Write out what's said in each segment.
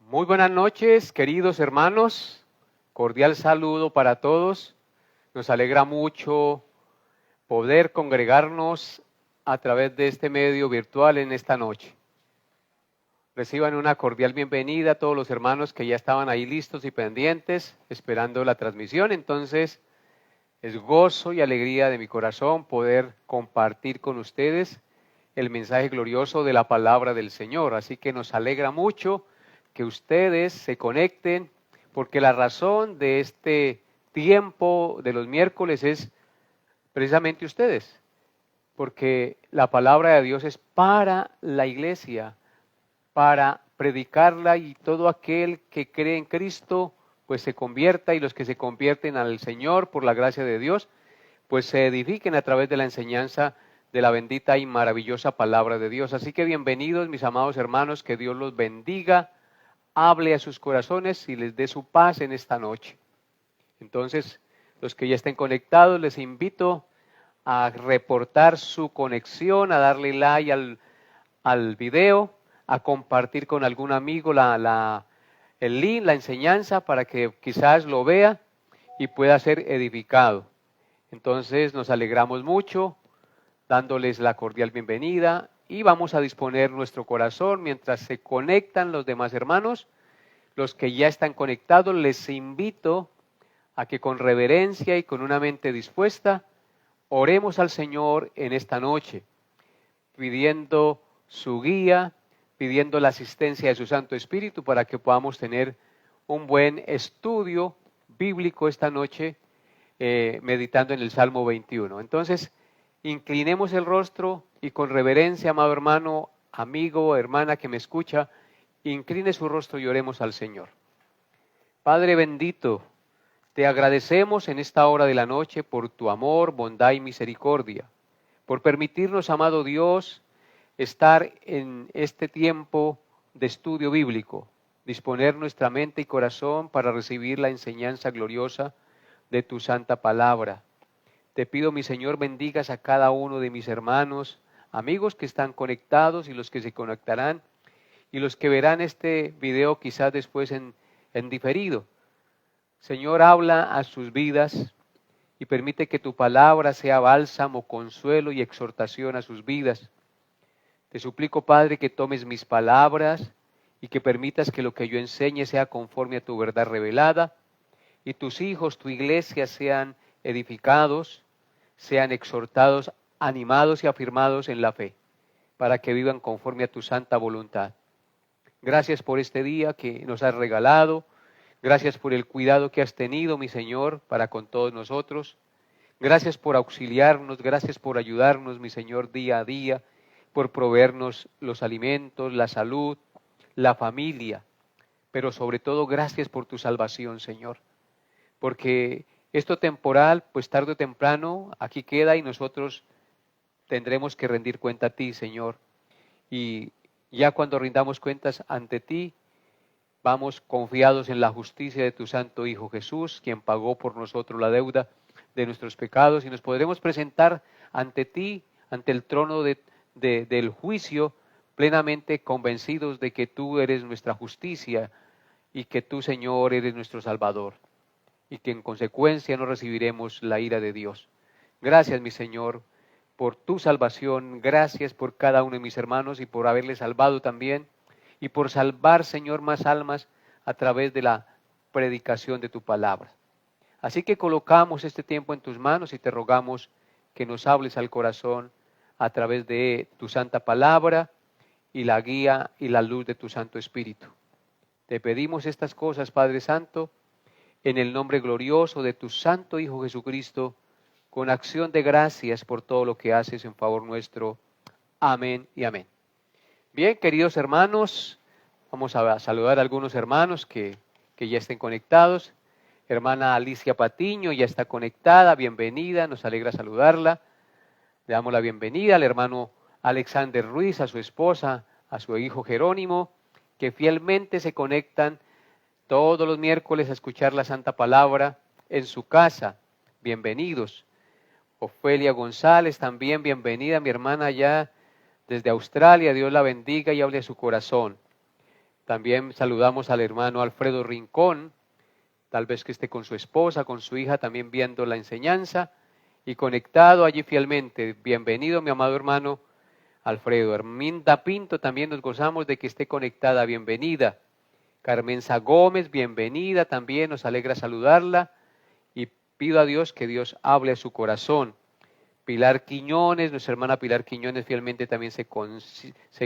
Muy buenas noches, queridos hermanos. Cordial saludo para todos. Nos alegra mucho poder congregarnos a través de este medio virtual en esta noche. Reciban una cordial bienvenida a todos los hermanos que ya estaban ahí listos y pendientes, esperando la transmisión. Entonces, es gozo y alegría de mi corazón poder compartir con ustedes el mensaje glorioso de la palabra del Señor. Así que nos alegra mucho que ustedes se conecten, porque la razón de este tiempo de los miércoles es precisamente ustedes, porque la palabra de Dios es para la iglesia, para predicarla, y todo aquel que cree en Cristo pues se convierta, y los que se convierten al Señor por la gracia de Dios pues se edifiquen a través de la enseñanza de la bendita y maravillosa palabra de Dios. Así que bienvenidos, mis amados hermanos, que Dios los bendiga, hable a sus corazones y les dé su paz en esta noche. Entonces, los que ya estén conectados, les invito a reportar su conexión, a darle like al video, a compartir con algún amigo el link, la enseñanza, para que quizás lo vea y pueda ser edificado. Entonces nos alegramos mucho, dándoles la cordial bienvenida, y vamos a disponer nuestro corazón mientras se conectan los demás hermanos. Los que ya están conectados, les invito a que con reverencia y con una mente dispuesta, oremos al Señor en esta noche, pidiendo su guía, pidiendo la asistencia de su Santo Espíritu para que podamos tener un buen estudio bíblico esta noche, meditando en el Salmo 21. Entonces, inclinemos el rostro y con reverencia, amado hermano, amigo, hermana que me escucha, incline su rostro y oremos al Señor. Padre bendito, te agradecemos en esta hora de la noche por tu amor, bondad y misericordia, por permitirnos, amado Dios, estar en este tiempo de estudio bíblico, disponer nuestra mente y corazón para recibir la enseñanza gloriosa de tu santa palabra. Te pido, mi Señor, bendigas a cada uno de mis hermanos, amigos que están conectados y los que se conectarán y los que verán este video quizás después en diferido. Señor, habla a sus vidas y permite que tu palabra sea bálsamo, consuelo y exhortación a sus vidas. Te suplico, Padre, que tomes mis palabras y que permitas que lo que yo enseñe sea conforme a tu verdad revelada, y tus hijos, tu iglesia, sean edificados, sean exhortados, animados y afirmados en la fe, para que vivan conforme a tu santa voluntad. Gracias por este día que nos has regalado. Gracias por el cuidado que has tenido, mi Señor, para con todos nosotros. Gracias por auxiliarnos, gracias por ayudarnos, mi Señor, día a día, por proveernos los alimentos, la salud, la familia. Pero sobre todo, gracias por tu salvación, Señor. Porque esto temporal, pues tarde o temprano, aquí queda y nosotros tendremos que rendir cuenta a ti, Señor. Y ya cuando rindamos cuentas ante ti, vamos confiados en la justicia de tu Santo Hijo Jesús, quien pagó por nosotros la deuda de nuestros pecados, y nos podremos presentar ante ti, ante el trono del juicio, plenamente convencidos de que tú eres nuestra justicia y que tú, Señor, eres nuestro Salvador, y que en consecuencia no recibiremos la ira de Dios. Gracias, mi Señor, por tu salvación. Gracias por cada uno de mis hermanos y por haberle salvado también, y por salvar, Señor, más almas a través de la predicación de tu palabra. Así que colocamos este tiempo en tus manos y te rogamos que nos hables al corazón a través de tu santa palabra y la guía y la luz de tu Santo Espíritu. Te pedimos estas cosas, Padre Santo, en el nombre glorioso de tu Santo Hijo Jesucristo, con acción de gracias por todo lo que haces en favor nuestro. Amén y amén. Bien, queridos hermanos, vamos a saludar a algunos hermanos que ya estén conectados. Hermana Alicia Patiño ya está conectada, bienvenida, nos alegra saludarla. Le damos la bienvenida al hermano Alexander Ruiz, a su esposa, a su hijo Jerónimo, que fielmente se conectan todos los miércoles a escuchar la Santa Palabra en su casa. Bienvenidos. Ofelia González, también bienvenida, mi hermana allá desde Australia. Dios la bendiga y hable a su corazón. También saludamos al hermano Alfredo Rincón, tal vez que esté con su esposa, con su hija, también viendo la enseñanza y conectado allí fielmente. Bienvenido, mi amado hermano Alfredo. Herminda Pinto, también nos gozamos de que esté conectada. Bienvenida. Carmenza Gómez, bienvenida también. Nos alegra saludarla y pido a Dios que Dios hable a su corazón. Pilar Quiñones, nuestra hermana Pilar Quiñones fielmente también se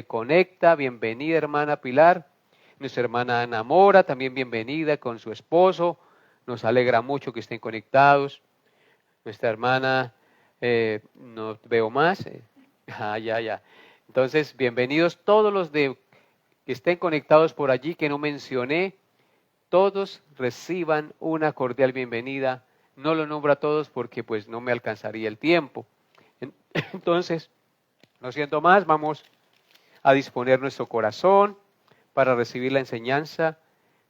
conecta. Bienvenida, hermana Pilar. Nuestra hermana Ana Mora, también bienvenida con su esposo. Nos alegra mucho que estén conectados. Nuestra hermana, no veo más. Ya. Entonces, bienvenidos todos los que estén conectados por allí que no mencioné. Todos reciban una cordial bienvenida. No lo nombro a todos porque pues no me alcanzaría el tiempo. Entonces, no siento más, vamos a disponer nuestro corazón para recibir la enseñanza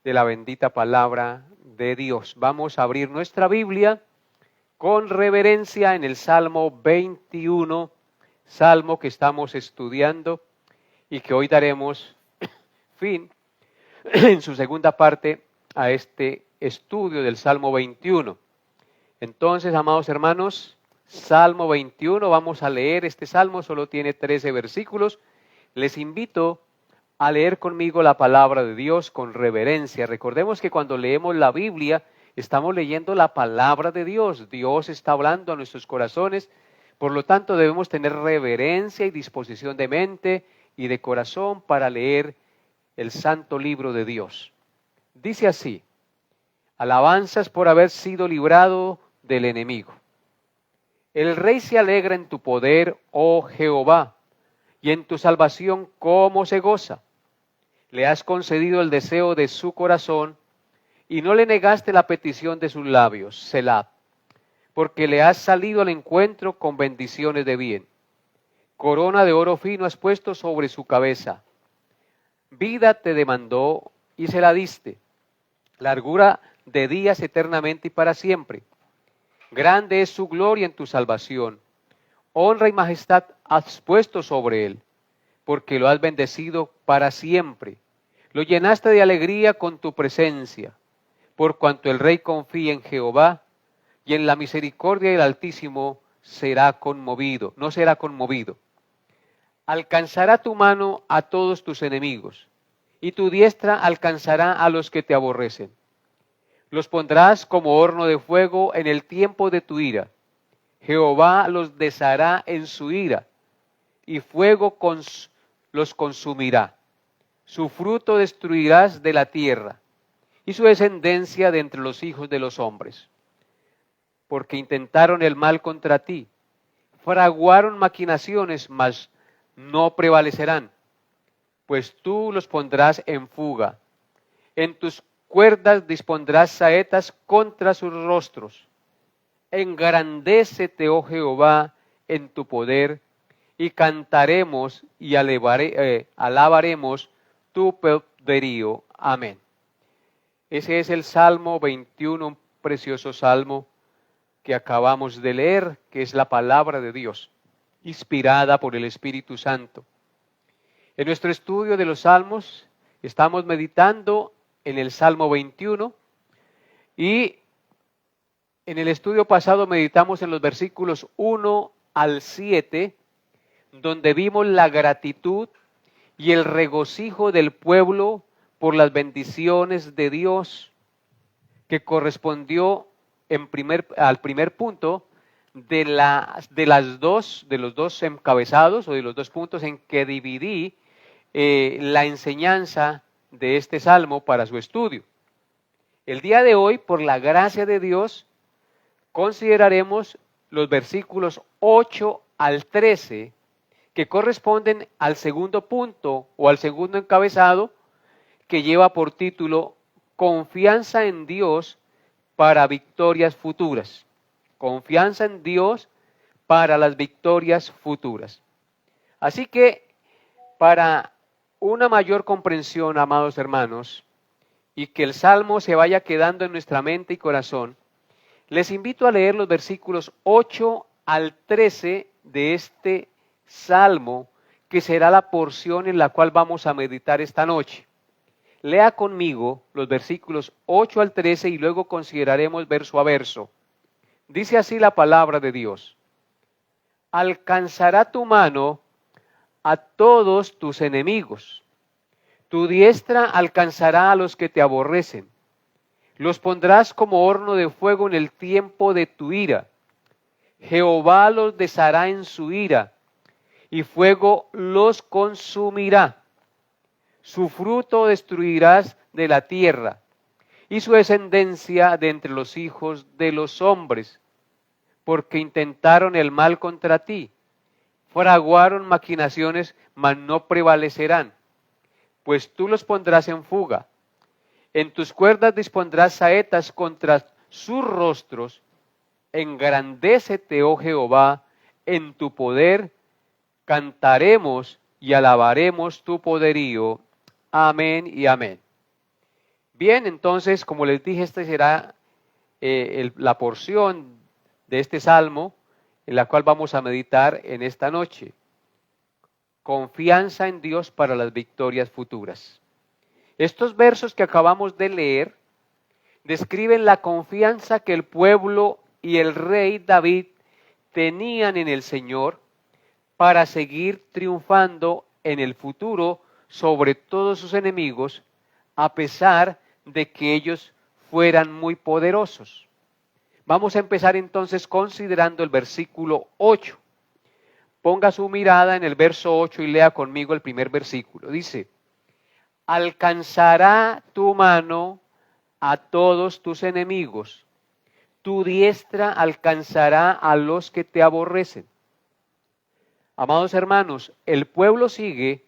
de la bendita palabra de Dios. Vamos a abrir nuestra Biblia con reverencia en el Salmo 21, Salmo que estamos estudiando y que hoy daremos fin en su segunda parte a este estudio del Salmo 21. Entonces, amados hermanos, Salmo 21, vamos a leer este Salmo, solo tiene 13 versículos. Les invito a leer conmigo la palabra de Dios con reverencia. Recordemos que cuando leemos la Biblia, estamos leyendo la palabra de Dios. Dios está hablando a nuestros corazones, por lo tanto debemos tener reverencia y disposición de mente y de corazón para leer el santo libro de Dios. Dice así: alabanzas por haber sido librado del enemigo. El rey se alegra en tu poder, oh Jehová, y en tu salvación cómo se goza. Le has concedido el deseo de su corazón y no le negaste la petición de sus labios, Selah, porque le has salido al encuentro con bendiciones de bien. Corona de oro fino has puesto sobre su cabeza. Vida te demandó y se la diste. Largura de días eternamente y para siempre. Grande es su gloria en tu salvación. Honra y majestad has puesto sobre él, porque lo has bendecido para siempre. Lo llenaste de alegría con tu presencia, por cuanto el rey confía en Jehová, y en la misericordia del Altísimo será conmovido, no será conmovido. Alcanzará tu mano a todos tus enemigos, y tu diestra alcanzará a los que te aborrecen. Los pondrás como horno de fuego en el tiempo de tu ira. Jehová los deshará en su ira, y fuego los consumirá. Su fruto destruirás de la tierra, y su descendencia de entre los hijos de los hombres. Porque intentaron el mal contra ti, fraguaron maquinaciones, mas no prevalecerán, pues tú los pondrás en fuga. En tus cuerdas dispondrás saetas contra sus rostros. Engrandécete, oh Jehová, en tu poder, y cantaremos y alabaremos tu poderío. Amén. Ese es el Salmo 21, un precioso salmo que acabamos de leer, que es la palabra de Dios, inspirada por el Espíritu Santo. En nuestro estudio de los salmos estamos meditando en el Salmo 21 y en el estudio pasado meditamos en los versículos 1 al 7, donde vimos la gratitud y el regocijo del pueblo por las bendiciones de Dios, que correspondió al primer punto de los dos encabezados o de los dos puntos en que dividí la enseñanza de este salmo para su estudio. El día de hoy, por la gracia de Dios, consideraremos los versículos 8 al 13, que corresponden al segundo punto o al segundo encabezado, que lleva por título Confianza en Dios para victorias futuras. Confianza en Dios para las victorias futuras. Así que, para una mayor comprensión, amados hermanos, y que el Salmo se vaya quedando en nuestra mente y corazón, les invito a leer los versículos 8 al 13 de este Salmo, que será la porción en la cual vamos a meditar esta noche. Lea conmigo los versículos 8 al 13 y luego consideraremos verso a verso. Dice así la palabra de Dios. Alcanzará tu mano a todos tus enemigos. Tu diestra alcanzará a los que te aborrecen. Los pondrás como horno de fuego en el tiempo de tu ira. Jehová los deshará en su ira, y fuego los consumirá. Su fruto destruirás de la tierra, y su descendencia de entre los hijos de los hombres, porque intentaron el mal contra ti, fraguaron maquinaciones, mas no prevalecerán, pues tú los pondrás en fuga. En tus cuerdas dispondrás saetas contra sus rostros. Engrandécete, oh Jehová, en tu poder, cantaremos y alabaremos tu poderío. Amén y amén. Bien, entonces, como les dije, esta será la porción de este salmo en la cual vamos a meditar en esta noche. Confianza en Dios para las victorias futuras. Estos versos que acabamos de leer describen la confianza que el pueblo y el rey David tenían en el Señor para seguir triunfando en el futuro sobre todos sus enemigos, a pesar de que ellos fueran muy poderosos. Vamos a empezar entonces considerando el versículo 8. Ponga su mirada en el verso 8 y lea conmigo el primer versículo. Dice, alcanzará tu mano a todos tus enemigos, tu diestra alcanzará a los que te aborrecen. Amados hermanos, el pueblo sigue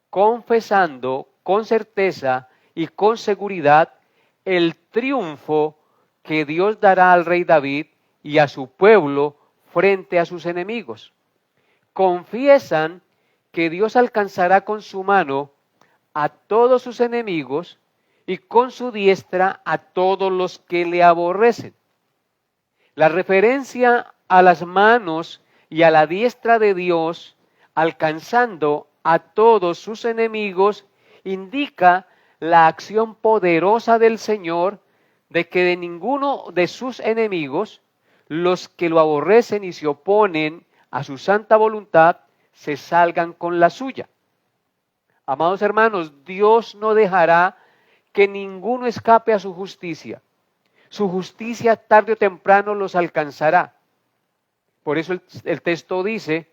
confesando con certeza y con seguridad el triunfo que Dios dará al rey David y a su pueblo frente a sus enemigos. Confiesan que Dios alcanzará con su mano a todos sus enemigos y con su diestra a todos los que le aborrecen. La referencia a las manos y a la diestra de Dios alcanzando a todos sus enemigos indica la acción poderosa del Señor de que de ninguno de sus enemigos, los que lo aborrecen y se oponen a su santa voluntad, se salgan con la suya. Amados hermanos, Dios no dejará que ninguno escape a su justicia. Su justicia tarde o temprano los alcanzará. Por eso el texto dice,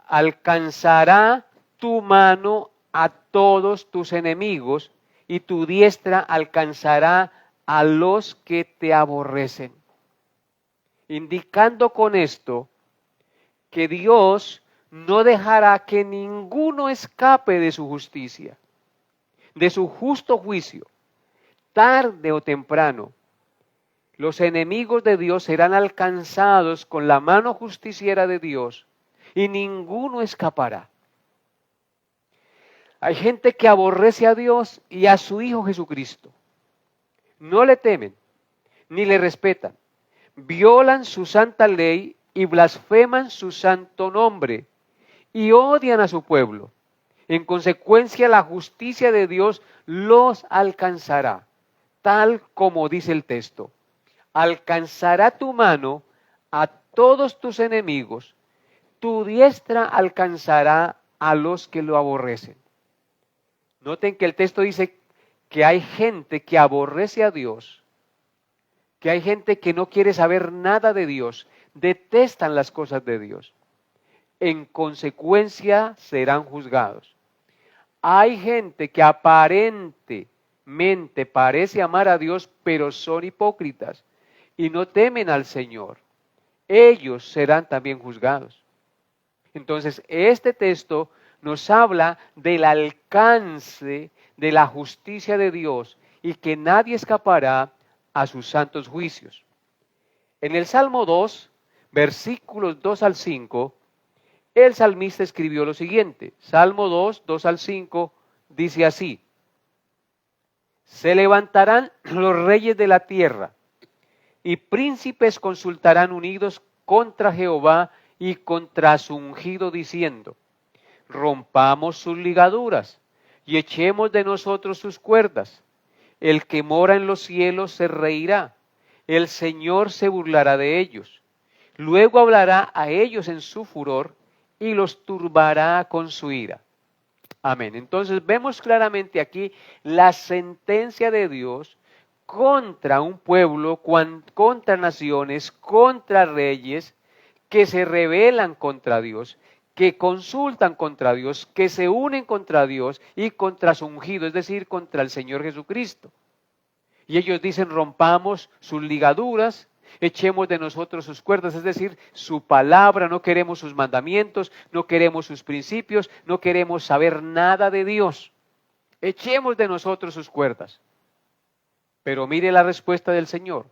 alcanzará tu mano a todos tus enemigos y tu diestra alcanzará a los que te aborrecen. Indicando con esto que Dios no dejará que ninguno escape de su justicia, de su justo juicio. Tarde o temprano, los enemigos de Dios serán alcanzados con la mano justiciera de Dios y ninguno escapará. Hay gente que aborrece a Dios y a su Hijo Jesucristo. No le temen, ni le respetan. Violan su santa ley y blasfeman su santo nombre y odian a su pueblo. En consecuencia, la justicia de Dios los alcanzará, tal como dice el texto. Alcanzará tu mano a todos tus enemigos, tu diestra alcanzará a los que lo aborrecen. Noten que el texto dice que hay gente que aborrece a Dios, que hay gente que no quiere saber nada de Dios, detestan las cosas de Dios. En consecuencia serán juzgados. Hay gente que aparentemente parece amar a Dios, pero son hipócritas y no temen al Señor. Ellos serán también juzgados. Entonces, este texto nos habla del alcance de la justicia de Dios y que nadie escapará a sus santos juicios. En el Salmo 2, versículos 2 al 5, el salmista escribió lo siguiente. Salmo 2, 2 al 5, dice así. Se levantarán los reyes de la tierra y príncipes consultarán unidos contra Jehová y contra su ungido, diciendo, rompamos sus ligaduras y echemos de nosotros sus cuerdas. El que mora en los cielos se reirá, el Señor se burlará de ellos. Luego hablará a ellos en su furor y los turbará con su ira. Amén. Entonces vemos claramente aquí la sentencia de Dios contra un pueblo, contra naciones, contra reyes que se rebelan contra Dios, que consultan contra Dios, que se unen contra Dios y contra su ungido, es decir, contra el Señor Jesucristo. Y ellos dicen, rompamos sus ligaduras, echemos de nosotros sus cuerdas, es decir, su palabra, no queremos sus mandamientos, no queremos sus principios, no queremos saber nada de Dios. Echemos de nosotros sus cuerdas. Pero mire la respuesta del Señor.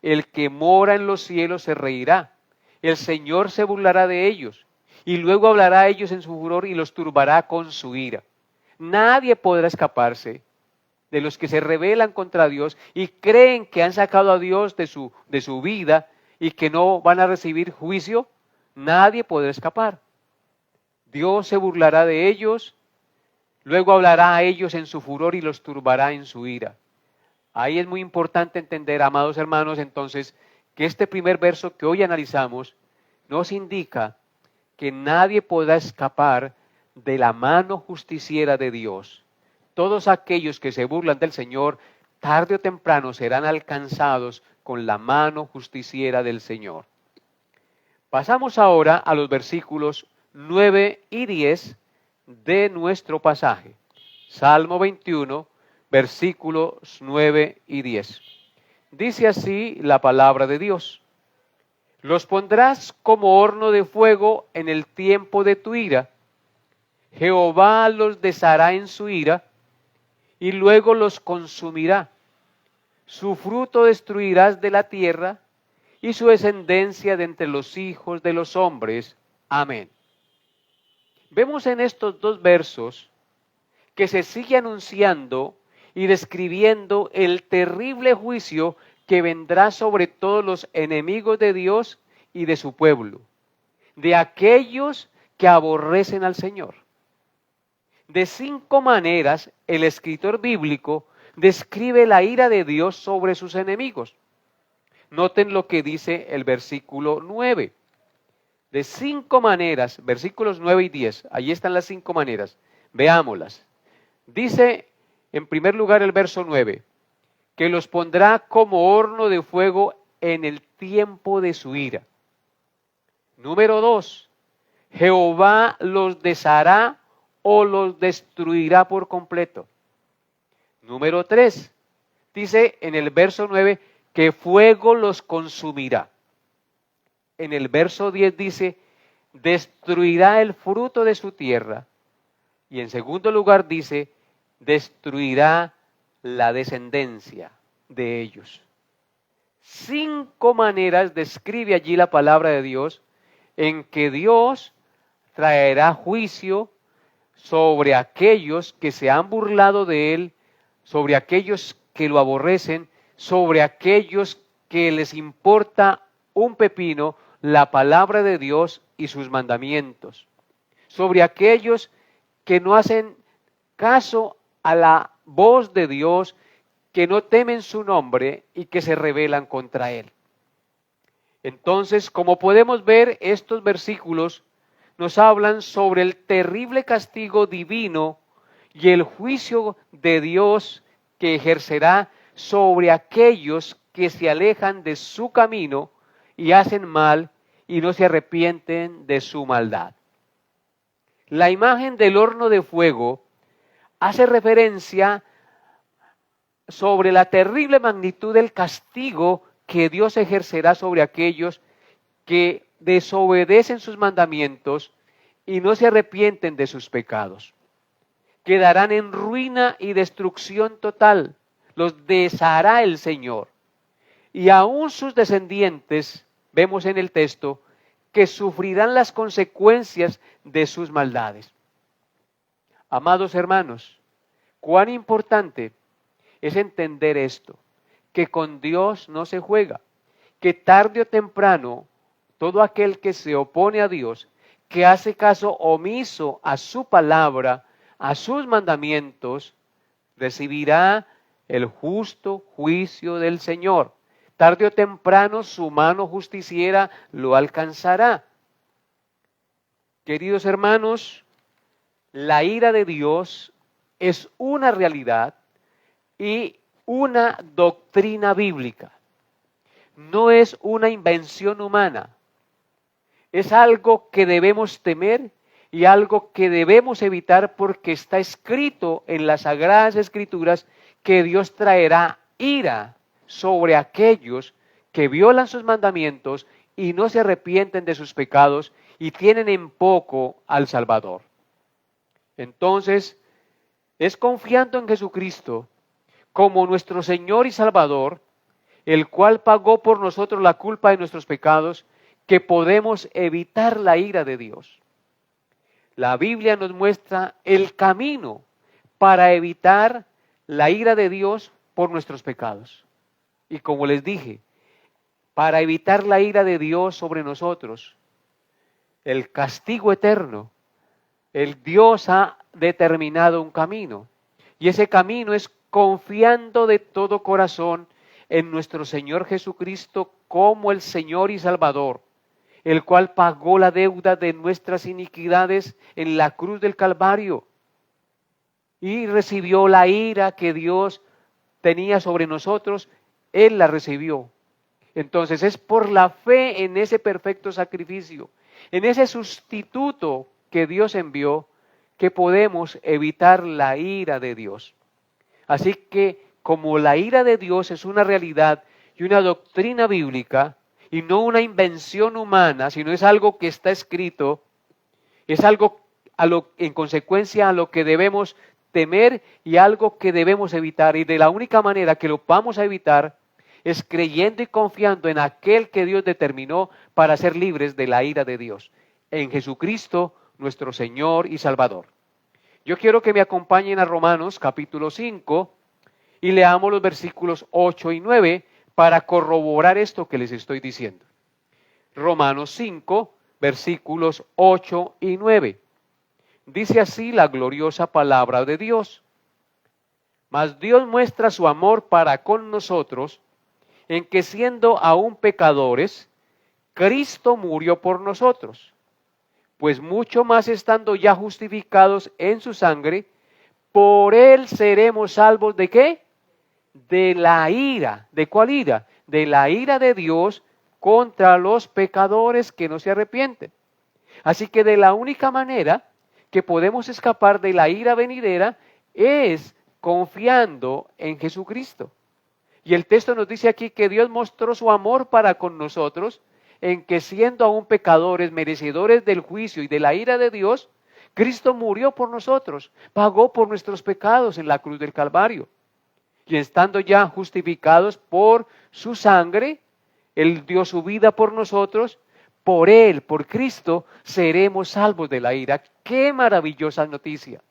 El que mora en los cielos se reirá. El Señor se burlará de ellos. Y luego hablará a ellos en su furor y los turbará con su ira. Nadie podrá escaparse de los que se rebelan contra Dios y creen que han sacado a Dios de su vida y que no van a recibir juicio. Nadie podrá escapar. Dios se burlará de ellos. Luego hablará a ellos en su furor y los turbará en su ira. Ahí es muy importante entender, amados hermanos, entonces, que este primer verso que hoy analizamos nos indica que nadie podrá escapar de la mano justiciera de Dios. Todos aquellos que se burlan del Señor, tarde o temprano serán alcanzados con la mano justiciera del Señor. Pasamos ahora a los versículos 9 y 10 de nuestro pasaje. Salmo 21, versículos 9 y 10. Dice así la palabra de Dios. Los pondrás como horno de fuego en el tiempo de tu ira. Jehová los deshará en su ira y luego los consumirá. Su fruto destruirás de la tierra y su descendencia de entre los hijos de los hombres. Amén. Vemos en estos dos versos que se sigue anunciando y describiendo el terrible juicio que vendrá sobre todos los enemigos de Dios y de su pueblo, de aquellos que aborrecen al Señor. De 5 maneras el escritor bíblico describe la ira de Dios sobre sus enemigos. Noten lo que dice el versículo 9. De 5 maneras, versículos 9 y 10, allí están las 5 maneras, veámoslas. Dice en primer lugar el verso 9, que los pondrá como horno de fuego en el tiempo de su ira. Número 2, Jehová los deshará o los destruirá por completo. Número 3, dice en el verso 9 que fuego los consumirá. En el verso 10 dice, destruirá el fruto de su tierra. Y en segundo lugar dice, destruirá la descendencia de ellos. 5 maneras describe allí la palabra de Dios en que Dios traerá juicio sobre aquellos que se han burlado de Él, sobre aquellos que lo aborrecen, sobre aquellos que les importa un pepino la palabra de Dios y sus mandamientos, sobre aquellos que no hacen caso a la voz de Dios, que no temen su nombre y que se rebelan contra Él. Entonces, como podemos ver, estos versículos nos hablan sobre el terrible castigo divino y el juicio de Dios que ejercerá sobre aquellos que se alejan de su camino y hacen mal y no se arrepienten de su maldad. La imagen del horno de fuego hace referencia sobre la terrible magnitud del castigo que Dios ejercerá sobre aquellos que desobedecen sus mandamientos y no se arrepienten de sus pecados. Quedarán en ruina y destrucción total. Los deshará el Señor. Y aún sus descendientes, vemos en el texto, que sufrirán las consecuencias de sus maldades. Amados hermanos, cuán importante es entender esto, que con Dios no se juega, que tarde o temprano todo aquel que se opone a Dios, que hace caso omiso a su palabra, a sus mandamientos, recibirá el justo juicio del Señor. Tarde o temprano su mano justiciera lo alcanzará. Queridos hermanos, la ira de Dios es una realidad y una doctrina bíblica. No es una invención humana. Es algo que debemos temer y algo que debemos evitar porque está escrito en las Sagradas Escrituras que Dios traerá ira sobre aquellos que violan sus mandamientos y no se arrepienten de sus pecados y tienen en poco al Salvador. Entonces, es confiando en Jesucristo como nuestro Señor y Salvador, el cual pagó por nosotros la culpa de nuestros pecados, que podemos evitar la ira de Dios. La Biblia nos muestra el camino para evitar la ira de Dios por nuestros pecados. Y como les dije, para evitar la ira de Dios sobre nosotros, el castigo eterno, el Dios ha determinado un camino. Y ese camino es confiando de todo corazón en nuestro Señor Jesucristo como el Señor y Salvador, el cual pagó la deuda de nuestras iniquidades en la cruz del Calvario y recibió la ira que Dios tenía sobre nosotros, Él la recibió. Entonces es por la fe en ese perfecto sacrificio, en ese sustituto que Dios envió, que podemos evitar la ira de Dios. Así que como la ira de Dios es una realidad y una doctrina bíblica, y no una invención humana, sino es algo que está escrito, es algo en consecuencia a lo que debemos temer y algo que debemos evitar. Y de la única manera que lo vamos a evitar es creyendo y confiando en aquel que Dios determinó para ser libres de la ira de Dios, en Jesucristo, nuestro Señor y Salvador. Yo quiero que me acompañen a Romanos capítulo 5 y leamos los versículos 8 y 9 para corroborar esto que les estoy diciendo. Romanos 5, versículos 8 y 9. Dice así la gloriosa palabra de Dios. Mas Dios muestra su amor para con nosotros en que siendo aún pecadores, Cristo murió por nosotros. Pues mucho más estando ya justificados en su sangre, por él seremos salvos ¿de qué? De la ira. ¿De cuál ira? De la ira de Dios contra los pecadores que no se arrepienten. Así que de la única manera que podemos escapar de la ira venidera es confiando en Jesucristo. Y el texto nos dice aquí que Dios mostró su amor para con nosotros en que siendo aún pecadores, merecedores del juicio y de la ira de Dios, Cristo murió por nosotros, pagó por nuestros pecados en la cruz del Calvario. Y estando ya justificados por su sangre, Él dio su vida por nosotros, por Él, por Cristo, seremos salvos de la ira. ¡Qué maravillosa noticia!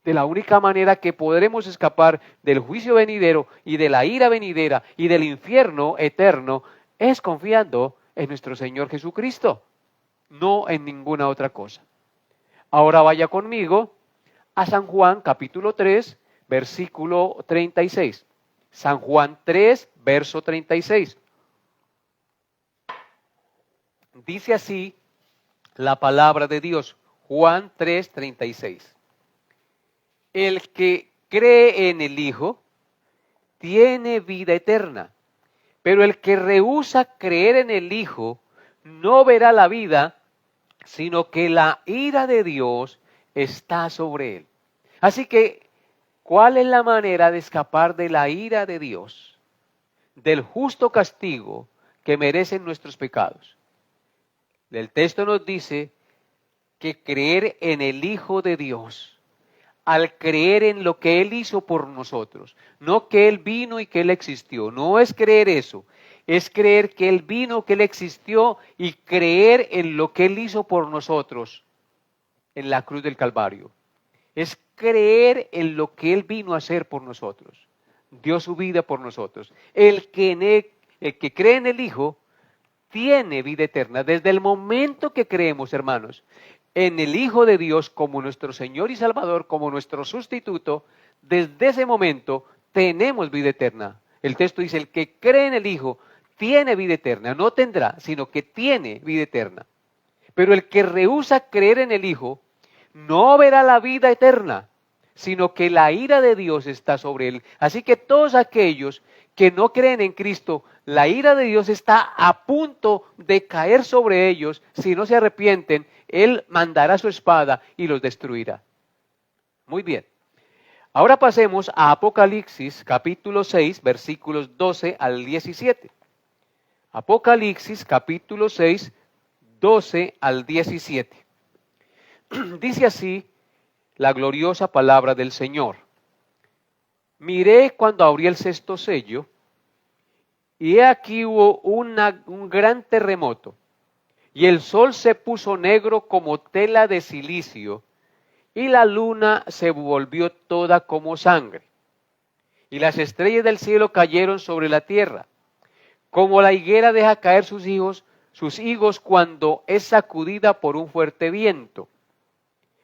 De la única manera que podremos escapar del juicio venidero y de la ira venidera y del infierno eterno es confiando en nuestro Señor Jesucristo, no en ninguna otra cosa. Ahora vaya conmigo a San Juan capítulo 3, versículo 36. San Juan 3, verso 36. Dice así la palabra de Dios, Juan 3, 36. El que cree en el Hijo tiene vida eterna, pero el que rehúsa creer en el Hijo no verá la vida, sino que la ira de Dios está sobre él. Así que, ¿cuál es la manera de escapar de la ira de Dios, del justo castigo que merecen nuestros pecados? El texto nos dice que creer en el Hijo de Dios, al creer en lo que Él hizo por nosotros, no que Él vino y que Él existió, no es creer eso, es creer que Él vino, que Él existió y creer en lo que Él hizo por nosotros en la cruz del Calvario. Es creer en lo que Él vino a hacer por nosotros, dio su vida por nosotros. El que cree en el Hijo tiene vida eterna. Desde el momento que creemos, hermanos, en el Hijo de Dios como nuestro Señor y Salvador, como nuestro sustituto, desde ese momento tenemos vida eterna. El texto dice, el que cree en el Hijo tiene vida eterna, no tendrá, sino que tiene vida eterna. Pero el que rehúsa creer en el Hijo no verá la vida eterna, sino que la ira de Dios está sobre él. Así que todos aquellos que no creen en Cristo, la ira de Dios está a punto de caer sobre ellos. Si no se arrepienten, Él mandará su espada y los destruirá. Muy bien. Ahora pasemos a Apocalipsis capítulo 6, versículos 12 al 17. Apocalipsis capítulo 6, 12 al 17. Dice así la gloriosa palabra del Señor. Miré cuando abrí el sexto sello, y he aquí hubo un gran terremoto, y el sol se puso negro como tela de silicio, y la luna se volvió toda como sangre, y las estrellas del cielo cayeron sobre la tierra, como la higuera deja caer sus higos cuando es sacudida por un fuerte viento.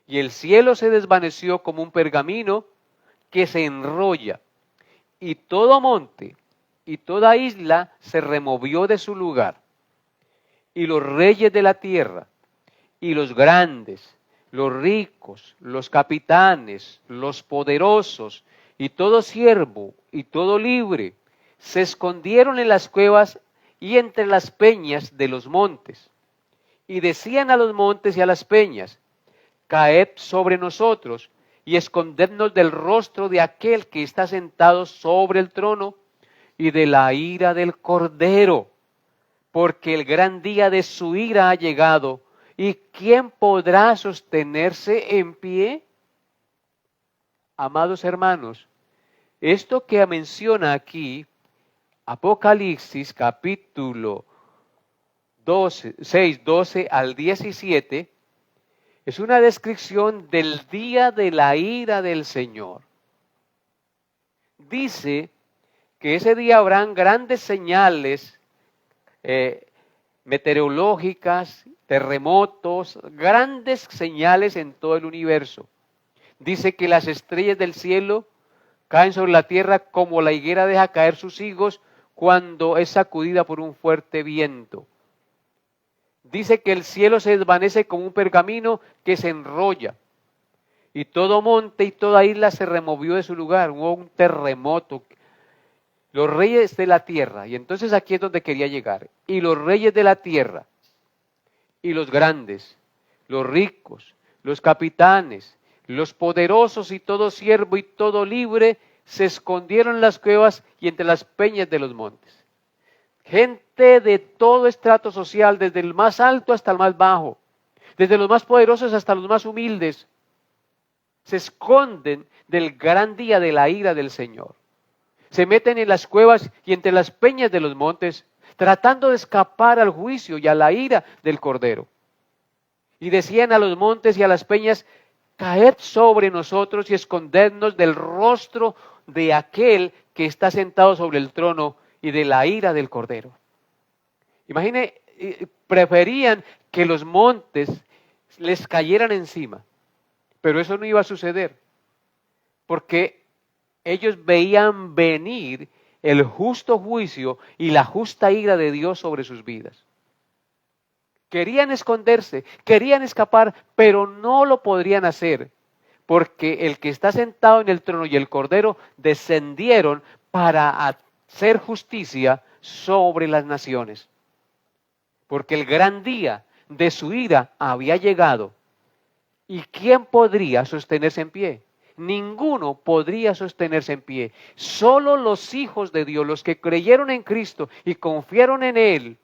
Y el cielo se desvaneció como un pergamino que se enrolla, y todo monte y toda isla se removió de su lugar. Y los reyes de la tierra, y los grandes, los ricos, los capitanes, los poderosos, y todo siervo y todo libre, se escondieron en las cuevas y entre las peñas de los montes. Y decían a los montes y a las peñas, caed sobre nosotros y escondednos del rostro de aquel que está sentado sobre el trono y de la ira del Cordero, porque el gran día de su ira ha llegado. ¿Y quién podrá sostenerse en pie? Amados hermanos, esto que menciona aquí, Apocalipsis capítulo 6, 12 al 17, es una descripción del día de la ira del Señor. Dice que ese día habrán grandes señales meteorológicas, terremotos, grandes señales en todo el universo. Dice que las estrellas del cielo caen sobre la tierra como la higuera deja caer sus higos cuando es sacudida por un fuerte viento. Dice que el cielo se desvanece como un pergamino que se enrolla. Y todo monte y toda isla se removió de su lugar. Hubo un terremoto. Los reyes de la tierra, y entonces aquí es donde quería llegar. Y los reyes de la tierra, y los grandes, los ricos, los capitanes, los poderosos y todo siervo y todo libre, se escondieron en las cuevas y entre las peñas de los montes. Gente de todo estrato social, desde el más alto hasta el más bajo, desde los más poderosos hasta los más humildes, se esconden del gran día de la ira del Señor. Se meten en las cuevas y entre las peñas de los montes, tratando de escapar al juicio y a la ira del Cordero. Y decían a los montes y a las peñas, caed sobre nosotros y escondednos del rostro de aquel que está sentado sobre el trono y de la ira del Cordero. Imagine, preferían que los montes les cayeran encima, pero eso no iba a suceder, porque ellos veían venir el justo juicio y la justa ira de Dios sobre sus vidas. Querían esconderse, querían escapar, pero no lo podrían hacer, porque el que está sentado en el trono y el Cordero descendieron para hacer justicia sobre las naciones. Porque el gran día de su ira había llegado. ¿Y quién podría sostenerse en pie? Ninguno podría sostenerse en pie. Solo los hijos de Dios, los que creyeron en Cristo y confiaron en Él,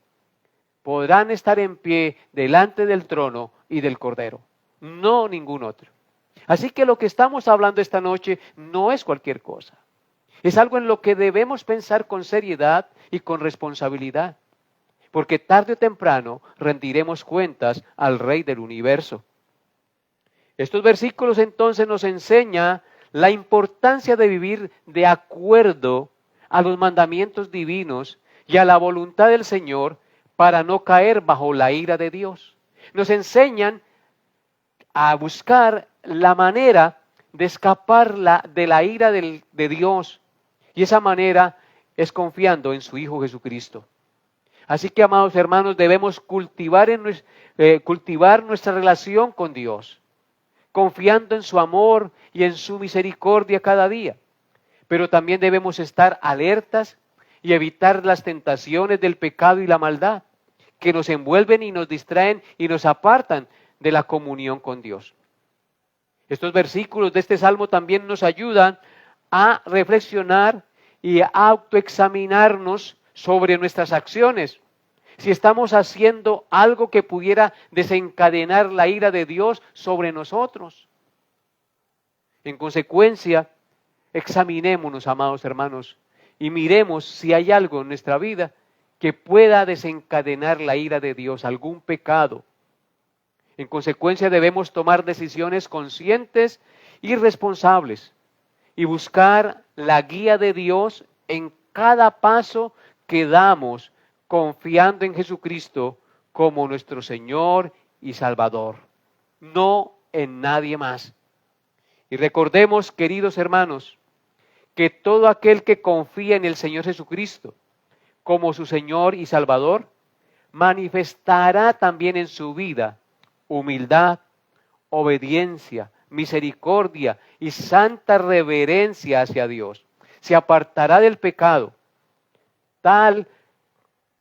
podrán estar en pie delante del trono y del Cordero. No ningún otro. Así que lo que estamos hablando esta noche no es cualquier cosa. Es algo en lo que debemos pensar con seriedad y con responsabilidad. Porque tarde o temprano rendiremos cuentas al Rey del universo. Estos versículos entonces nos enseñan la importancia de vivir de acuerdo a los mandamientos divinos y a la voluntad del Señor para no caer bajo la ira de Dios. Nos enseñan a buscar la manera de escapar de la ira de Dios. Y esa manera es confiando en su Hijo Jesucristo. Así que, amados hermanos, debemos cultivar nuestra relación con Dios, confiando en su amor y en su misericordia cada día. Pero también debemos estar alertas y evitar las tentaciones del pecado y la maldad, que nos envuelven y nos distraen y nos apartan de la comunión con Dios. Estos versículos de este salmo también nos ayudan a reflexionar y a autoexaminarnos sobre nuestras acciones. Si estamos haciendo algo que pudiera desencadenar la ira de Dios sobre nosotros. En consecuencia, examinémonos, amados hermanos, y miremos si hay algo en nuestra vida que pueda desencadenar la ira de Dios, algún pecado. En consecuencia, debemos tomar decisiones conscientes y responsables y buscar la guía de Dios en cada paso que damos, confiando en Jesucristo como nuestro Señor y Salvador, no en nadie más. Y recordemos, queridos hermanos, que todo aquel que confía en el Señor Jesucristo como su Señor y Salvador, manifestará también en su vida humildad, obediencia, misericordia y santa reverencia hacia Dios. Se apartará del pecado, tal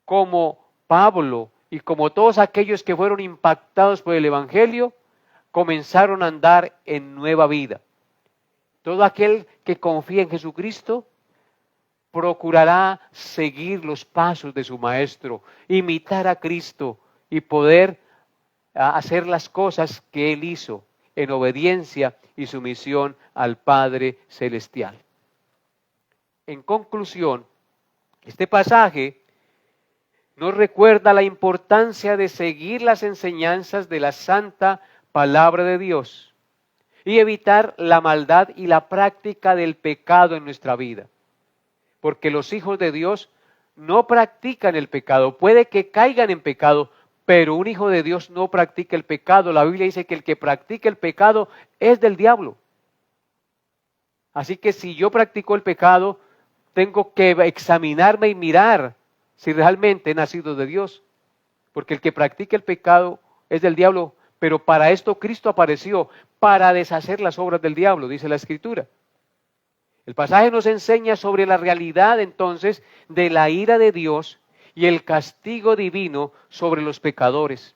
como Pablo y como todos aquellos que fueron impactados por el Evangelio, comenzaron a andar en nueva vida. Todo aquel que confía en Jesucristo procurará seguir los pasos de su Maestro, imitar a Cristo y poder hacer las cosas que Él hizo en obediencia y sumisión al Padre Celestial. En conclusión, este pasaje nos recuerda la importancia de seguir las enseñanzas de la santa palabra de Dios y evitar la maldad y la práctica del pecado en nuestra vida. Porque los hijos de Dios no practican el pecado, puede que caigan en pecado, pero un hijo de Dios no practica el pecado. La Biblia dice que el que practica el pecado es del diablo. Así que si yo practico el pecado, tengo que examinarme y mirar si realmente he nacido de Dios. Porque el que practica el pecado es del diablo, pero para esto Cristo apareció, para deshacer las obras del diablo, dice la Escritura. El pasaje nos enseña sobre la realidad entonces de la ira de Dios y el castigo divino sobre los pecadores.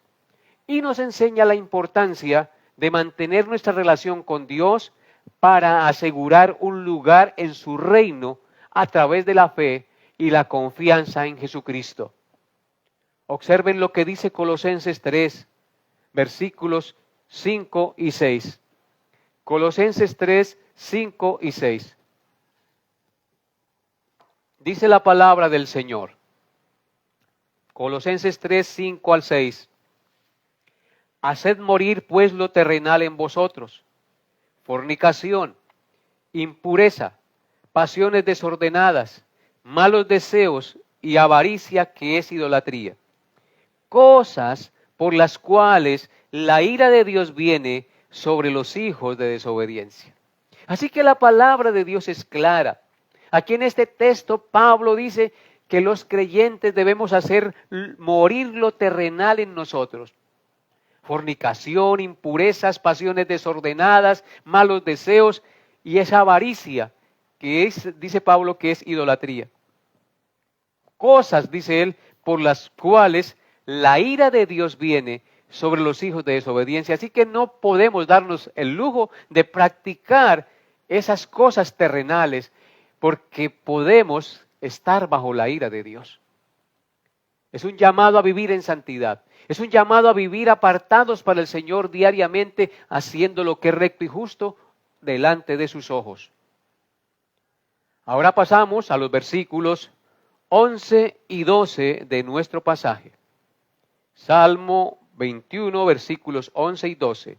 Y nos enseña la importancia de mantener nuestra relación con Dios para asegurar un lugar en su reino a través de la fe y la confianza en Jesucristo. Observen lo que dice Colosenses 3, versículos 5 y 6. Colosenses 3, 5 y 6. Dice la palabra del Señor. Colosenses 3, 5 al 6. Haced morir pues lo terrenal en vosotros: fornicación, impureza, pasiones desordenadas, malos deseos y avaricia, que es idolatría. Cosas por las cuales la ira de Dios viene sobre los hijos de desobediencia. Así que la palabra de Dios es clara. Aquí en este texto Pablo dice que los creyentes debemos hacer morir lo terrenal en nosotros. Fornicación, impurezas, pasiones desordenadas, malos deseos y esa avaricia que es, dice Pablo, que es idolatría. Cosas, dice él, por las cuales la ira de Dios viene sobre los hijos de desobediencia. Así que no podemos darnos el lujo de practicar esas cosas terrenales, porque podemos estar bajo la ira de Dios. Es un llamado a vivir en santidad. Es un llamado a vivir apartados para el Señor diariamente, haciendo lo que es recto y justo delante de sus ojos. Ahora pasamos a los versículos 11 y 12 de nuestro pasaje. Salmo 21, versículos 11 y 12.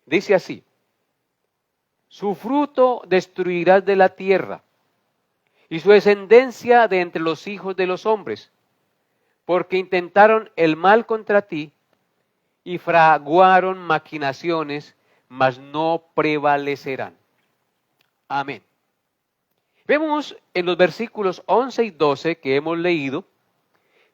Dice así: su fruto destruirás de la tierra, y su descendencia de entre los hijos de los hombres, porque intentaron el mal contra ti y fraguaron maquinaciones, mas no prevalecerán. Amén. Vemos en los versículos 11 y 12 que hemos leído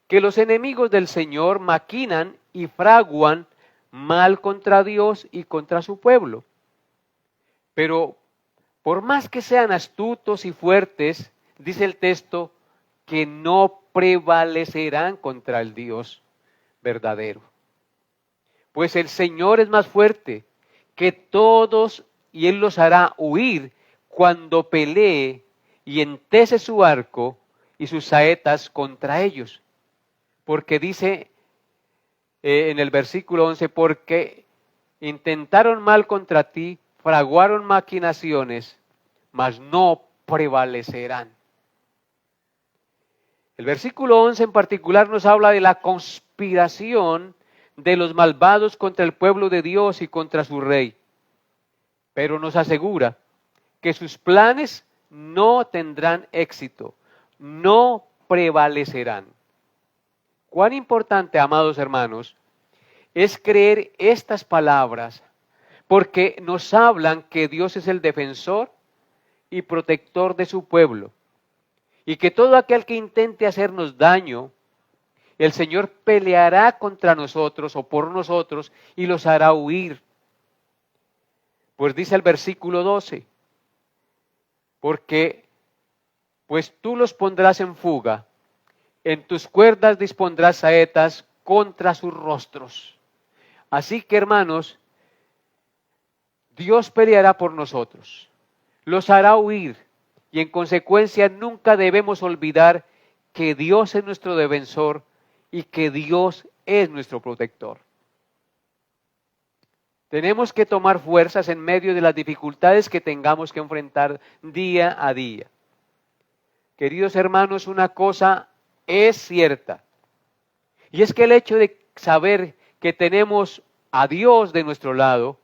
que los enemigos del Señor maquinan y fraguan mal contra Dios y contra su pueblo. Pero por más que sean astutos y fuertes, dice el texto, que no prevalecerán contra el Dios verdadero. Pues el Señor es más fuerte que todos y Él los hará huir cuando pelee y entese su arco y sus saetas contra ellos. Porque dice en el versículo 11, porque intentaron mal contra ti, fraguaron maquinaciones, mas no prevalecerán. El versículo 11 en particular nos habla de la conspiración de los malvados contra el pueblo de Dios y contra su rey. Pero nos asegura que sus planes no tendrán éxito, no prevalecerán. Cuán importante, amados hermanos, es creer estas palabras, porque nos hablan que Dios es el defensor y protector de su pueblo, y que todo aquel que intente hacernos daño, el Señor peleará contra nosotros o por nosotros y los hará huir. Pues dice el versículo 12, porque pues tú los pondrás en fuga, en tus cuerdas dispondrás saetas contra sus rostros. Así que, hermanos, Dios peleará por nosotros, los hará huir, y en consecuencia nunca debemos olvidar que Dios es nuestro defensor y que Dios es nuestro protector. Tenemos que tomar fuerzas en medio de las dificultades que tengamos que enfrentar día a día. Queridos hermanos, una cosa es cierta, y es que el hecho de saber que tenemos a Dios de nuestro lado,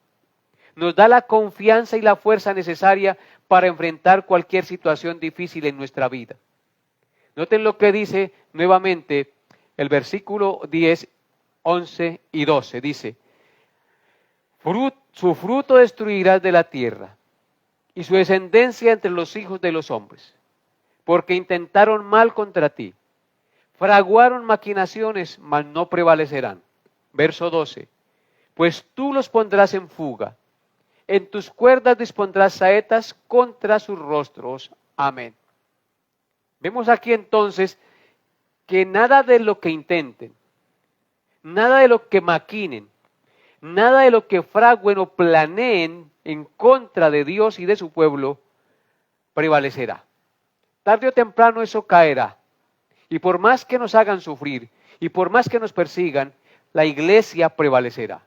nos da la confianza y la fuerza necesaria para enfrentar cualquier situación difícil en nuestra vida. Noten lo que dice nuevamente el versículo 10, 11 y 12. Dice, su fruto destruirás de la tierra y su descendencia entre los hijos de los hombres, porque intentaron mal contra ti, fraguaron maquinaciones, mas no prevalecerán. Verso 12, pues tú los pondrás en fuga, en tus cuerdas dispondrás saetas contra sus rostros. Amén. Vemos aquí entonces que nada de lo que intenten, nada de lo que maquinen, nada de lo que fraguen o planeen en contra de Dios y de su pueblo prevalecerá. Tarde o temprano eso caerá. Y por más que nos hagan sufrir y por más que nos persigan, la iglesia prevalecerá.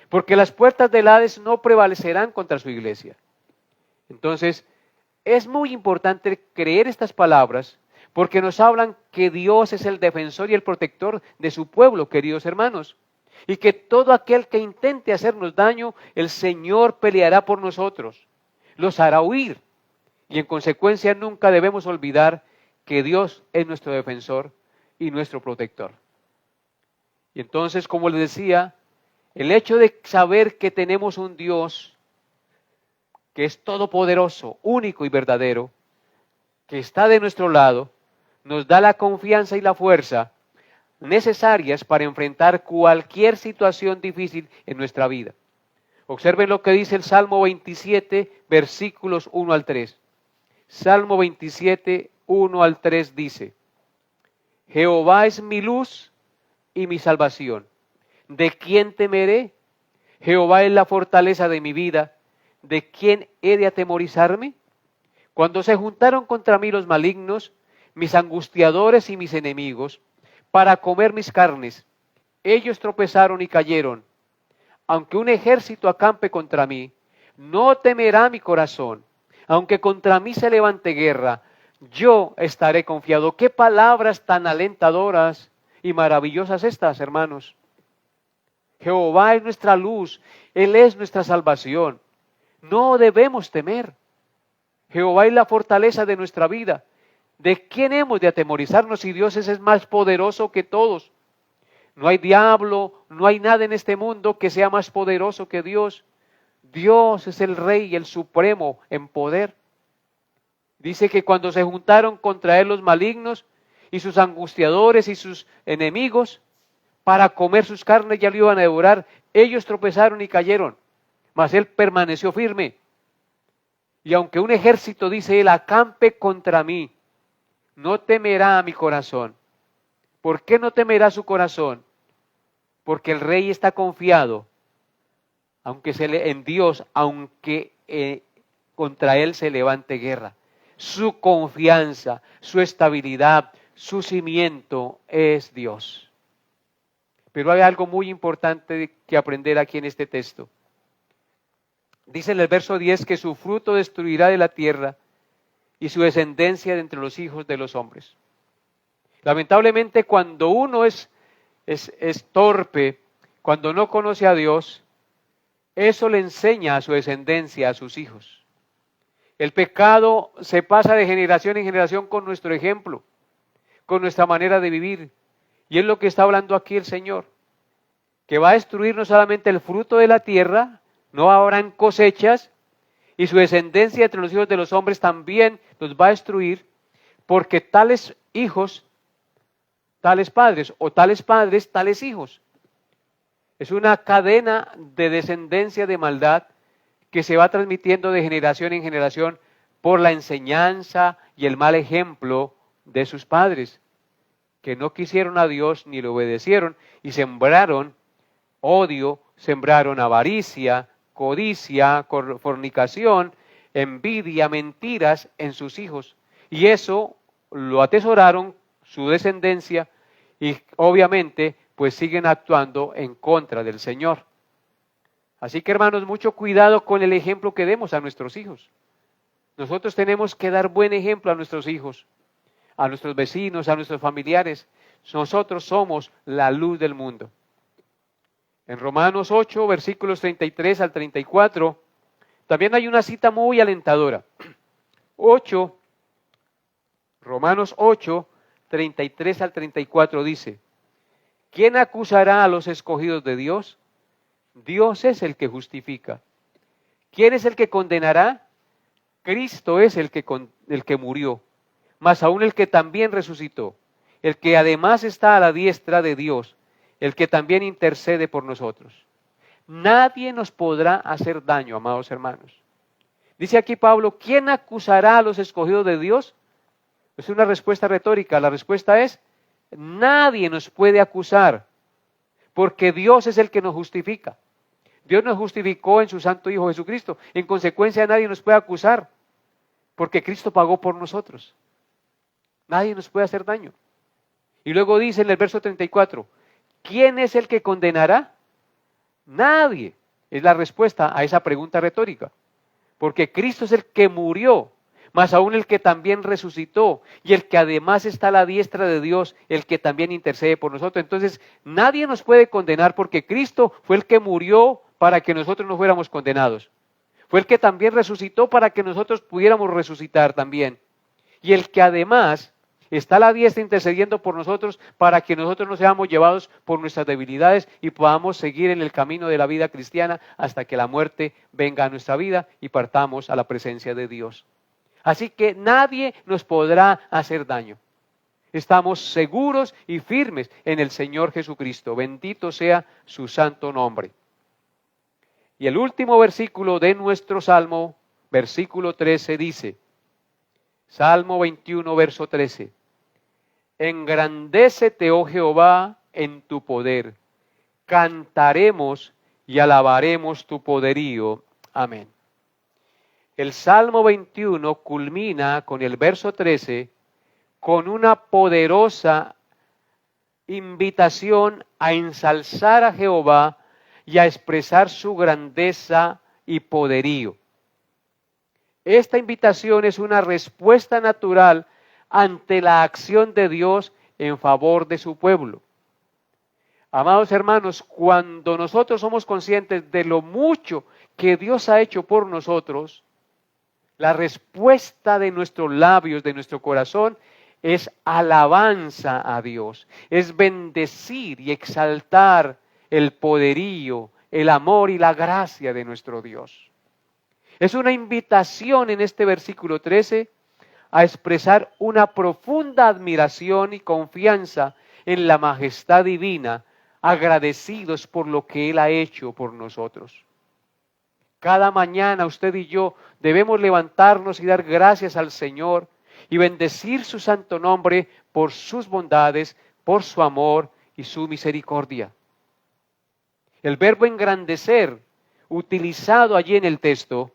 Porque las puertas del Hades no prevalecerán contra su iglesia. Entonces, es muy importante creer estas palabras porque nos hablan que Dios es el defensor y el protector de su pueblo, queridos hermanos. Y que todo aquel que intente hacernos daño, el Señor peleará por nosotros, los hará huir. Y en consecuencia nunca debemos olvidar que Dios es nuestro defensor y nuestro protector. Y entonces, como les decía, el hecho de saber que tenemos un Dios que es todopoderoso, único y verdadero, que está de nuestro lado, nos da la confianza y la fuerza necesarias para enfrentar cualquier situación difícil en nuestra vida. Observen lo que dice el Salmo 27, versículos 1 al 3. Salmo 27, 1 al 3 dice, Jehová es mi luz y mi salvación. ¿De quién temeré? Jehová es la fortaleza de mi vida. ¿De quién he de atemorizarme? Cuando se juntaron contra mí los malignos, mis angustiadores y mis enemigos, para comer mis carnes, ellos tropezaron y cayeron. Aunque un ejército acampe contra mí, no temerá mi corazón. Aunque contra mí se levante guerra, yo estaré confiado. Qué palabras tan alentadoras y maravillosas estas, hermanos. Jehová es nuestra luz, Él es nuestra salvación. No debemos temer. Jehová es la fortaleza de nuestra vida. ¿De quién hemos de atemorizarnos si Dios es más poderoso que todos? no hay diablo, no hay nada en este mundo que sea más poderoso que Dios. Dios es el Rey, el Supremo en poder. Dice que cuando se juntaron contra él los malignos y sus angustiadores y sus enemigos para comer sus carnes, ya lo iban a devorar, ellos tropezaron y cayeron, mas él permaneció firme. Y aunque un ejército, dice él, acampe contra mí, no temerá mi corazón. ¿Por qué no temerá su corazón? Porque el Rey está confiado, en Dios, aunque contra él se levante guerra. Su confianza, su estabilidad, su cimiento es Dios. Pero hay algo muy importante que aprender aquí en este texto. Dice en el verso 10 que su fruto destruirá de la tierra y su descendencia de entre los hijos de los hombres. Lamentablemente, cuando uno es torpe, cuando no conoce a Dios, eso le enseña a su descendencia, a sus hijos. El pecado se pasa de generación en generación con nuestro ejemplo, con nuestra manera de vivir. Y es lo que está hablando aquí el Señor, que va a destruir no solamente el fruto de la tierra, no habrán cosechas, y su descendencia entre los hijos de los hombres también los va a destruir, porque tales hijos, tales padres, o tales padres, tales hijos. Es una cadena de descendencia de maldad que se va transmitiendo de generación en generación por la enseñanza y el mal ejemplo de sus padres, que no quisieron a Dios ni le obedecieron y sembraron odio, sembraron avaricia, codicia, fornicación, envidia, mentiras en sus hijos. Y eso lo atesoraron su descendencia y obviamente pues siguen actuando en contra del Señor. Así que hermanos, mucho cuidado con el ejemplo que demos a nuestros hijos. Nosotros tenemos que dar buen ejemplo a nuestros hijos, a nuestros vecinos, a nuestros familiares. Nosotros somos la luz del mundo. En Romanos 8, versículos 33 al 34, también hay una cita muy alentadora. Romanos 8, 33 al 34 dice: ¿quién acusará a los escogidos de Dios? Dios es el que justifica. ¿Quién es el que condenará? Cristo es el que murió, mas aún el que también resucitó, el que además está a la diestra de Dios, el que también intercede por nosotros. Nadie nos podrá hacer daño, amados hermanos. Dice aquí Pablo, ¿quién acusará a los escogidos de Dios? Es una respuesta retórica. La respuesta es, nadie nos puede acusar, porque Dios es el que nos justifica. Dios nos justificó en su Santo Hijo Jesucristo. En consecuencia, nadie nos puede acusar, porque Cristo pagó por nosotros. Nadie nos puede hacer daño. Y luego dice en el verso 34, ¿quién es el que condenará? Nadie. Es la respuesta a esa pregunta retórica. Porque Cristo es el que murió, más aún el que también resucitó, y el que además está a la diestra de Dios, el que también intercede por nosotros. Entonces, nadie nos puede condenar porque Cristo fue el que murió para que nosotros no fuéramos condenados. Fue el que también resucitó para que nosotros pudiéramos resucitar también. Y el que además está a la diestra intercediendo por nosotros para que nosotros no seamos llevados por nuestras debilidades y podamos seguir en el camino de la vida cristiana hasta que la muerte venga a nuestra vida y partamos a la presencia de Dios. Así que nadie nos podrá hacer daño. Estamos seguros y firmes en el Señor Jesucristo. Bendito sea su santo nombre. Y el último versículo de nuestro Salmo, versículo 13, dice, Salmo 21, verso 13. Engrandécete, oh Jehová, en tu poder. Cantaremos y alabaremos tu poderío. Amén. El Salmo 21 culmina con el verso 13 con una poderosa invitación a ensalzar a Jehová y a expresar su grandeza y poderío. Esta invitación es una respuesta natural ante la acción de Dios en favor de su pueblo. Amados hermanos, cuando nosotros somos conscientes de lo mucho que Dios ha hecho por nosotros, la respuesta de nuestros labios, de nuestro corazón, es alabanza a Dios, es bendecir y exaltar el poderío, el amor y la gracia de nuestro Dios. Es una invitación en este versículo 13 a expresar una profunda admiración y confianza en la majestad divina, agradecidos por lo que Él ha hecho por nosotros. Cada mañana usted y yo debemos levantarnos y dar gracias al Señor y bendecir su santo nombre por sus bondades, por su amor y su misericordia. El verbo engrandecer, utilizado allí en el texto,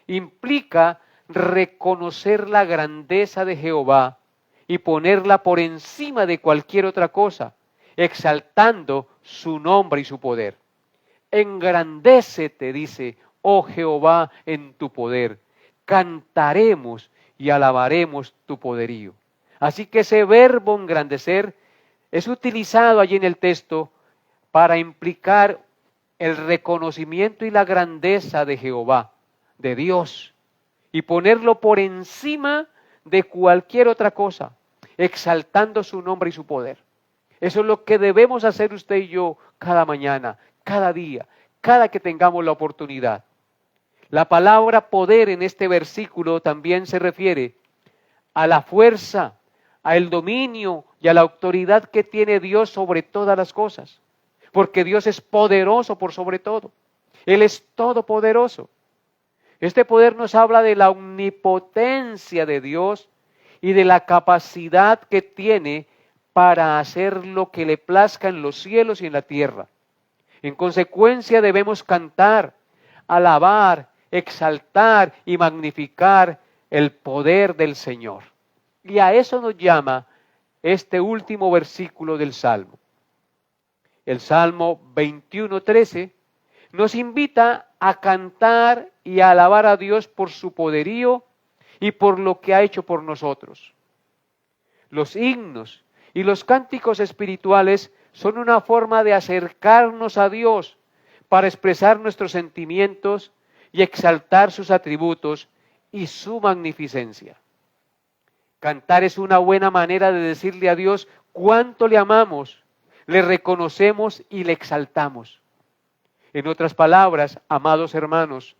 implica reconocer la grandeza de Jehová y ponerla por encima de cualquier otra cosa, exaltando su nombre y su poder. Engrandécete, dice, oh Jehová, en tu poder. Cantaremos y alabaremos tu poderío. Así que ese verbo engrandecer es utilizado allí en el texto para implicar el reconocimiento y la grandeza de Jehová, de Dios, y ponerlo por encima de cualquier otra cosa, exaltando su nombre y su poder. Eso es lo que debemos hacer usted y yo cada mañana, cada día, cada que tengamos la oportunidad. La palabra poder en este versículo también se refiere a la fuerza, al dominio y a la autoridad que tiene Dios sobre todas las cosas. Porque Dios es poderoso por sobre todo. Él es todopoderoso. Este poder nos habla de la omnipotencia de Dios y de la capacidad que tiene para hacer lo que le plazca en los cielos y en la tierra. En consecuencia debemos cantar, alabar, exaltar y magnificar el poder del Señor. Y a eso nos llama este último versículo del Salmo. El Salmo 21:13 nos invita a cantar y a alabar a Dios por su poderío y por lo que ha hecho por nosotros. Los himnos y los cánticos espirituales son una forma de acercarnos a Dios para expresar nuestros sentimientos y exaltar sus atributos y su magnificencia. Cantar es una buena manera de decirle a Dios cuánto le amamos, le reconocemos y le exaltamos. En otras palabras, amados hermanos,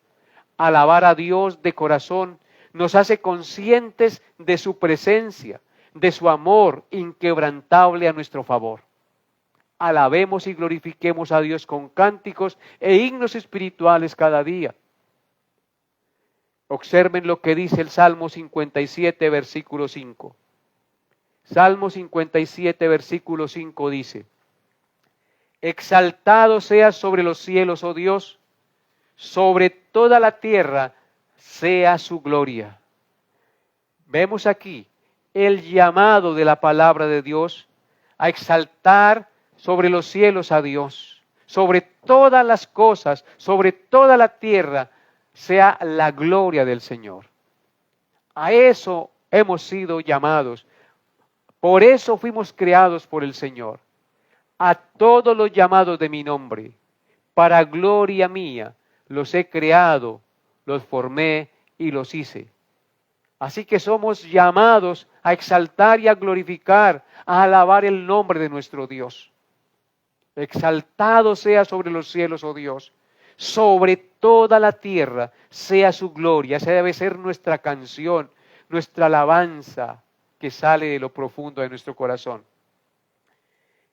alabar a Dios de corazón nos hace conscientes de su presencia, de su amor inquebrantable a nuestro favor. Alabemos y glorifiquemos a Dios con cánticos e himnos espirituales cada día. Observen lo que dice el Salmo 57, versículo 5. Salmo 57, versículo 5 dice: exaltado seas sobre los cielos, oh Dios, sobre toda la tierra sea su gloria. Vemos aquí el llamado de la palabra de Dios a exaltar sobre los cielos a Dios, sobre todas las cosas, sobre toda la tierra, sea la gloria del Señor. A eso hemos sido llamados, por eso fuimos creados por el Señor. A todos los llamados de mi nombre, para gloria mía, los he creado, los formé y los hice. Así que somos llamados a exaltar y a glorificar, a alabar el nombre de nuestro Dios. Exaltado sea sobre los cielos, oh Dios, sobre toda la tierra sea su gloria. Esa debe ser nuestra canción, nuestra alabanza que sale de lo profundo de nuestro corazón.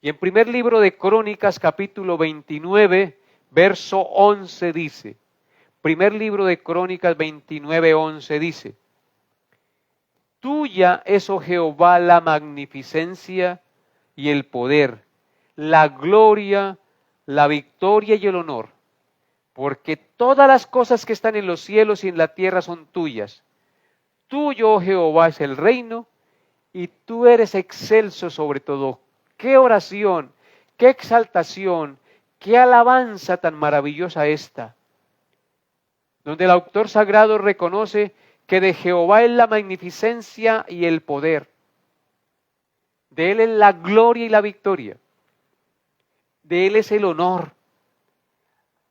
Y en primer libro de Crónicas, capítulo 29, verso 11 dice, primer libro de Crónicas 29:11 dice: tuya es, oh Jehová, la magnificencia y el poder, la gloria, la victoria y el honor, porque todas las cosas que están en los cielos y en la tierra son tuyas. Tuyo, oh Jehová, es el reino, y tú eres excelso sobre todo. ¡Qué oración! ¡Qué exaltación! ¡Qué alabanza tan maravillosa esta! Donde el autor sagrado reconoce que de Jehová es la magnificencia y el poder. De Él es la gloria y la victoria. De Él es el honor.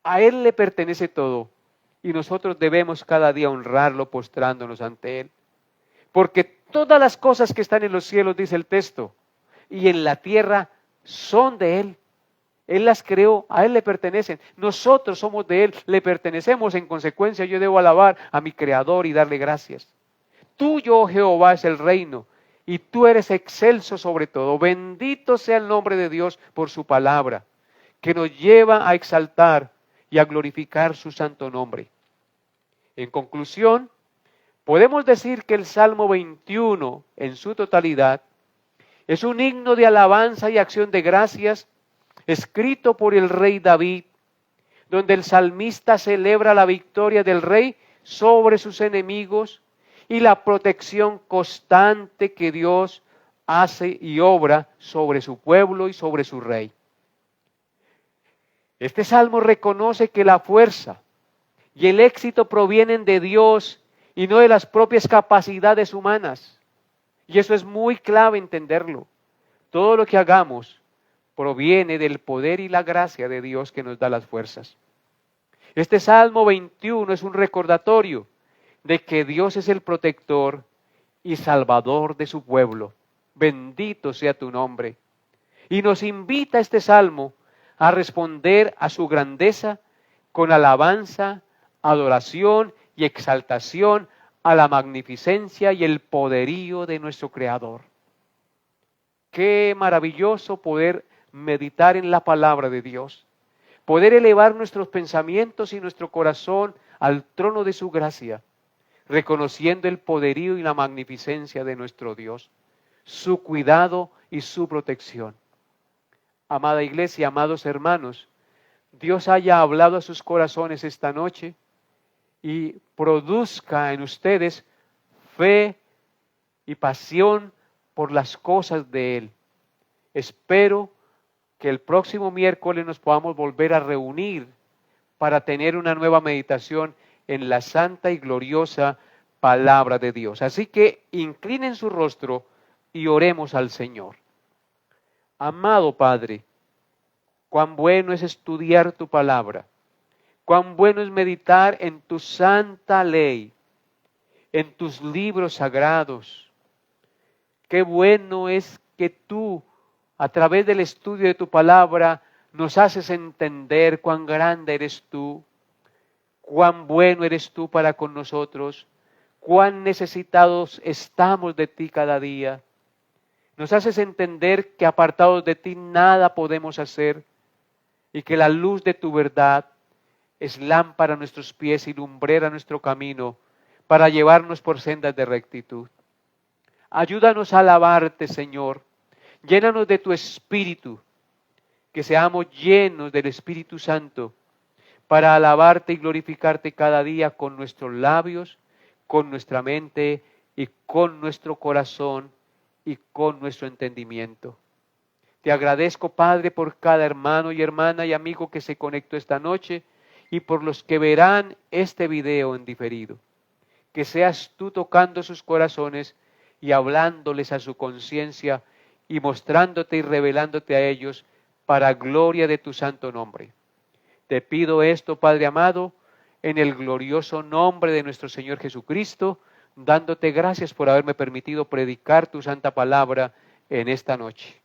A Él le pertenece todo. Y nosotros debemos cada día honrarlo postrándonos ante Él. Porque todas las cosas que están en los cielos, dice el texto, y en la tierra son de Él. Él las creó, a Él le pertenecen. Nosotros somos de Él, le pertenecemos. En consecuencia, yo debo alabar a mi Creador y darle gracias. Tuyo, oh Jehová, es el reino, y tú eres excelso sobre todo. Bendito sea el nombre de Dios por su palabra, que nos lleva a exaltar y a glorificar su santo nombre. En conclusión, podemos decir que el Salmo 21 en su totalidad es un himno de alabanza y acción de gracias escrito por el rey David, donde el salmista celebra la victoria del rey sobre sus enemigos y la protección constante que Dios hace y obra sobre su pueblo y sobre su rey. Este salmo reconoce que la fuerza y el éxito provienen de Dios y no de las propias capacidades humanas. Y eso es muy clave entenderlo. Todo lo que hagamos proviene del poder y la gracia de Dios que nos da las fuerzas. Este Salmo 21 es un recordatorio de que Dios es el protector y salvador de su pueblo. Bendito sea tu nombre. Y nos invita este Salmo a responder a su grandeza con alabanza, adoración y exaltación a la magnificencia y el poderío de nuestro Creador. Qué maravilloso poder meditar en la palabra de Dios, poder elevar nuestros pensamientos y nuestro corazón al trono de su gracia, reconociendo el poderío y la magnificencia de nuestro Dios, su cuidado y su protección. Amada iglesia, amados hermanos, Dios haya hablado a sus corazones esta noche y produzca en ustedes fe y pasión por las cosas de Él. Espero que el próximo miércoles nos podamos volver a reunir para tener una nueva meditación en la santa y gloriosa palabra de Dios. Así que inclinen su rostro y oremos al Señor. Amado Padre, cuán bueno es estudiar tu palabra, cuán bueno es meditar en tu santa ley, en tus libros sagrados. Qué bueno es que tú, a través del estudio de tu palabra, nos haces entender cuán grande eres tú, cuán bueno eres tú para con nosotros, cuán necesitados estamos de ti cada día. Nos haces entender que apartados de ti nada podemos hacer y que la luz de tu verdad es lámpara a nuestros pies y lumbrera a nuestro camino para llevarnos por sendas de rectitud. Ayúdanos a alabarte, Señor. Llénanos de tu Espíritu, que seamos llenos del Espíritu Santo para alabarte y glorificarte cada día con nuestros labios, con nuestra mente y con nuestro corazón y con nuestro entendimiento. Te agradezco, Padre, por cada hermano y hermana y amigo que se conectó esta noche y por los que verán este video en diferido. Que seas tú tocando sus corazones y hablándoles a su conciencia y mostrándote y revelándote a ellos para gloria de tu santo nombre. Te pido esto, Padre amado, en el glorioso nombre de nuestro Señor Jesucristo, dándote gracias por haberme permitido predicar tu santa palabra en esta noche.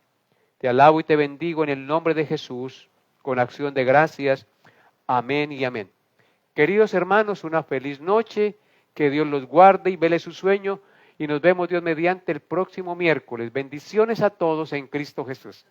Te alabo y te bendigo en el nombre de Jesús, con acción de gracias. Amén y amén. Queridos hermanos, una feliz noche, que Dios los guarde y vele su sueño, y nos vemos Dios mediante el próximo miércoles. Bendiciones a todos en Cristo Jesús.